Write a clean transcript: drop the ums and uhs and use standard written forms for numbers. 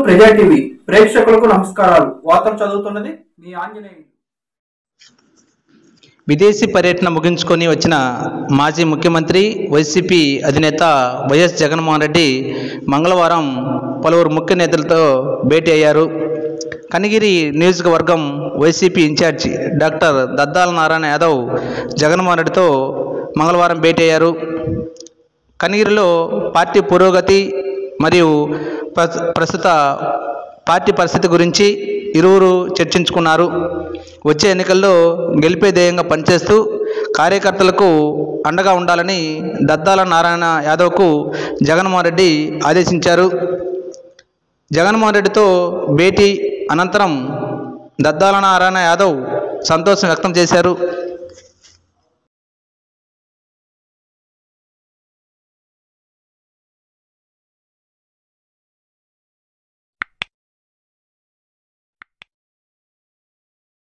ప్రజా టీవీ ప్రేక్షకులకు నమస్కారాలు. వార్తలు చదువుతున్నది మీ ఆంజనేయులు. విదేశీ పర్యటన ముగించుకొని వచ్చిన మాజీ ముఖ్యమంత్రి వైసీపీ అధినేత వైఎస్ జగన్మోహన్ రెడ్డి మంగళవారం పలువురు ముఖ్య నేతలతో భేటీ అయ్యారు. కనిగిరి నియోజకవర్గం వైసీపీ ఇన్ఛార్జి డాక్టర్ దద్దాల నారాయణ యాదవ్ జగన్మోహన్ రెడ్డితో మంగళవారం భేటీ అయ్యారు. కనిగిరిలో పార్టీ పురోగతి మరియు ప్రస్తుత పార్టీ పరిస్థితి గురించి ఇరువురు చర్చించుకున్నారు. వచ్చే ఎన్నికల్లో గెలిపే ధ్యేయంగా పనిచేస్తూ కార్యకర్తలకు అండగా ఉండాలని దద్దాల నారాయణ యాదవ్కు జగన్మోహన్ రెడ్డి ఆదేశించారు. జగన్మోహన్ రెడ్డితో భేటీ అనంతరం దద్దాల నారాయణ యాదవ్ సంతోషం వ్యక్తం చేశారు.